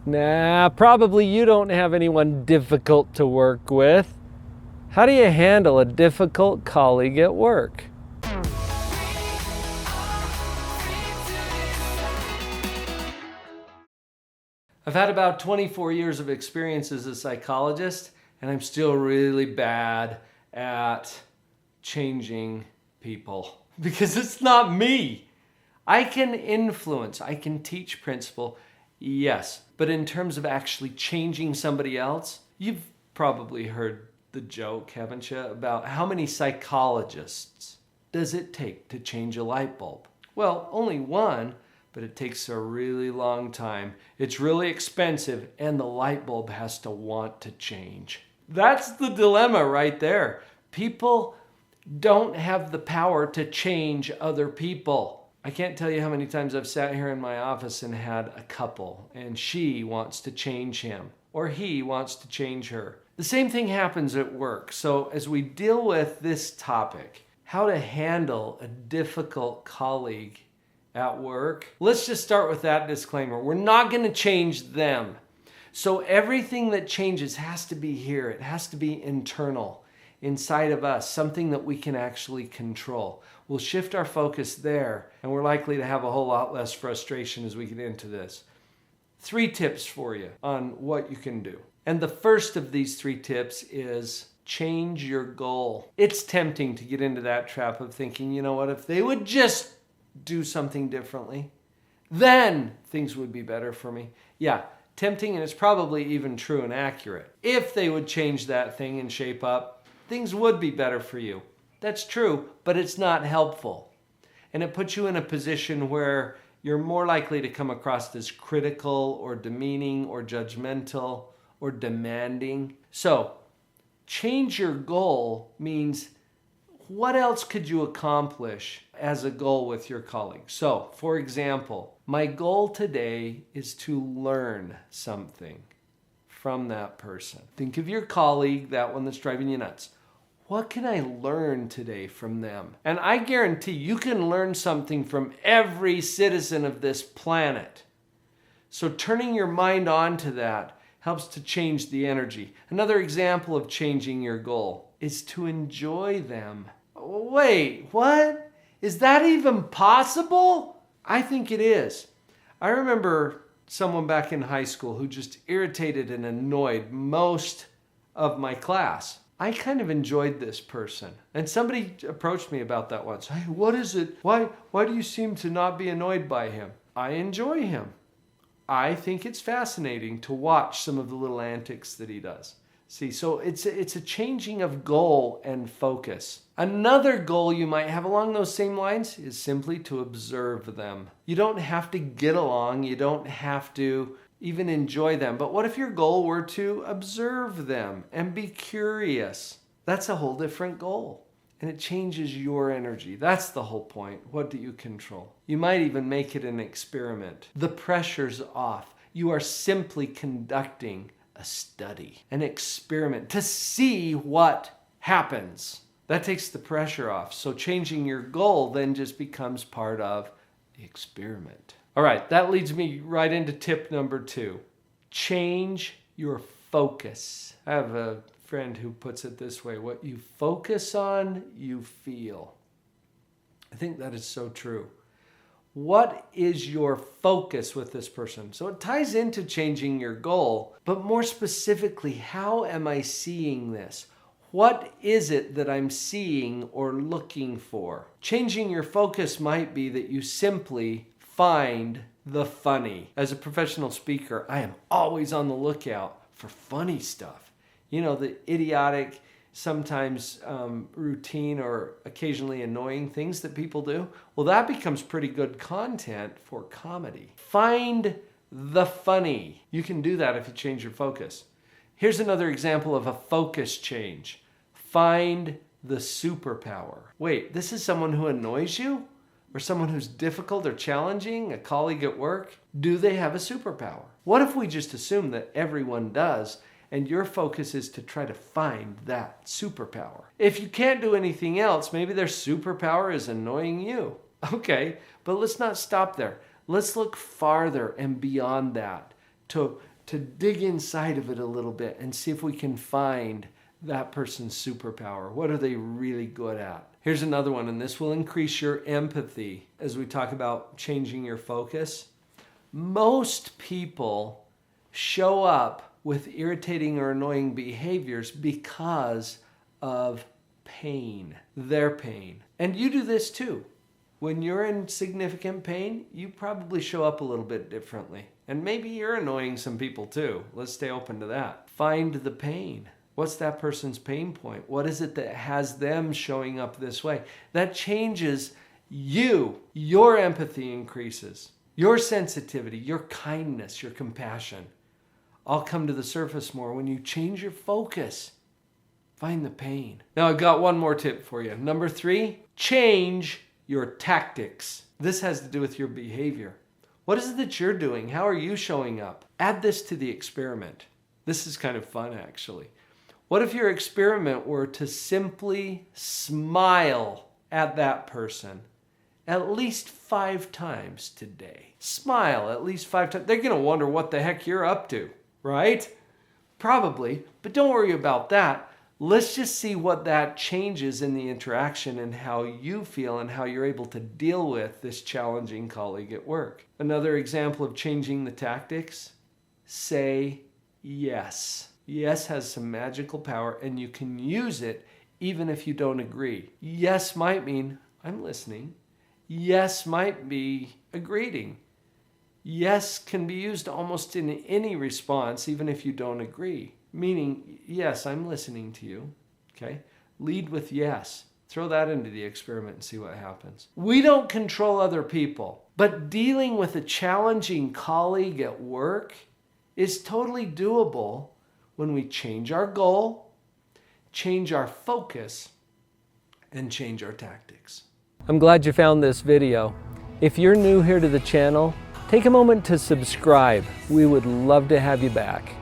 Nah, probably you don't have anyone difficult to work with. How do you handle a difficult colleague at work? I've had about 24 years of experience as a psychologist, and I'm still really bad at changing people because it's not me. I can influence, I can teach principle, yes, but in terms of actually changing somebody else, you've probably heard the joke, haven't you, about how many psychologists does it take to change a light bulb? Well, only one, but it takes a really long time. It's really expensive, and the light bulb has to want to change. That's the dilemma right there. People don't have the power to change other people. I can't tell you how many times I've sat here in my office and had a couple, and she wants to change him, or he wants to change her. The same thing happens at work. So as we deal with this topic, how to handle a difficult colleague at work, let's just start with that disclaimer. We're not going to change them. So everything that changes has to be here. It has to be internal, inside of us, something that we can actually control. We'll shift our focus there, and we're likely to have a whole lot less frustration as we get into this. 3 tips for you on what you can do. And the first of these 3 tips is change your goal. It's tempting to get into that trap of thinking, you know what, if they would just do something differently, then things would be better for me. Yeah, tempting, and it's probably even true and accurate. If they would change that thing and shape up, things would be better for you. That's true, but it's not helpful. And it puts you in a position where you're more likely to come across as critical or demeaning or judgmental or demanding. So, change your goal means what else could you accomplish as a goal with your colleague? So, for example, my goal today is to learn something from that person. Think of your colleague, that one that's driving you nuts. What can I learn today from them? And I guarantee you can learn something from every citizen of this planet. So turning your mind on to that helps to change the energy. Another example of changing your goal is to enjoy them. Wait, what? Is that even possible? I think it is. I remember someone back in high school who just irritated and annoyed most of my class. I kind of enjoyed this person. And somebody approached me about that once. Hey, what is it? Why do you seem to not be annoyed by him? I enjoy him. I think it's fascinating to watch some of the little antics that he does. See, so it's a changing of goal and focus. Another goal you might have along those same lines is simply to observe them. You don't have to get along. You don't have to even enjoy them. But what if your goal were to observe them and be curious? That's a whole different goal. And it changes your energy. That's the whole point. What do you control? You might even make it an experiment. The pressure's off. You are simply conducting a study, an experiment to see what happens. That takes the pressure off. So changing your goal then just becomes part of the experiment. All right, that leads me right into tip number 2. Change your focus. I have a friend who puts it this way: what you focus on, you feel. I think that is so true. What is your focus with this person? So it ties into changing your goal, but more specifically, how am I seeing this? What is it that I'm seeing or looking for? Changing your focus might be that you simply find the funny. As a professional speaker, I am always on the lookout for funny stuff. You know, the idiotic, sometimes routine or occasionally annoying things that people do. Well, that becomes pretty good content for comedy. Find the funny. You can do that if you change your focus. Here's another example of a focus change. Find the superpower. Wait, this is someone who annoys you? Or someone who's difficult or challenging, a colleague at work? Do they have a superpower? What if we just assume that everyone does, and your focus is to try to find that superpower? If you can't do anything else, maybe their superpower is annoying you. Okay, but let's not stop there. Let's look farther and beyond that to to dig inside of it a little bit and see if we can find that person's superpower. What are they really good at? Here's another one, and this will increase your empathy as we talk about changing your focus. Most people show up with irritating or annoying behaviors because of pain, their pain. And you do this too. When you're in significant pain, you probably show up a little bit differently. And maybe you're annoying some people too. Let's stay open to that. Find the pain. What's that person's pain point? What is it that has them showing up this way? That changes you. Your empathy increases. Your sensitivity, your kindness, your compassion all come to the surface more when you change your focus. Find the pain. Now I've got one more tip for you. Number 3, change your tactics. This has to do with your behavior. What is it that you're doing? How are you showing up? Add this to the experiment. This is kind of fun, actually. What if your experiment were to simply smile at that person at least 5 times today? Smile at least 5 times. They're going to wonder what the heck you're up to, right? Probably, but don't worry about that. Let's just see what that changes in the interaction and how you feel and how you're able to deal with this challenging colleague at work. Another example of changing the tactics, say yes. Yes has some magical power and you can use it even if you don't agree. Yes might mean, I'm listening. Yes might be a greeting. Yes can be used almost in any response, even if you don't agree. Meaning, yes, I'm listening to you. Okay? Lead with yes. Throw that into the experiment and see what happens. We don't control other people, but dealing with a challenging colleague at work is totally doable when we change our goal, change our focus, and change our tactics. I'm glad you found this video. If you're new here to the channel, take a moment to subscribe. We would love to have you back.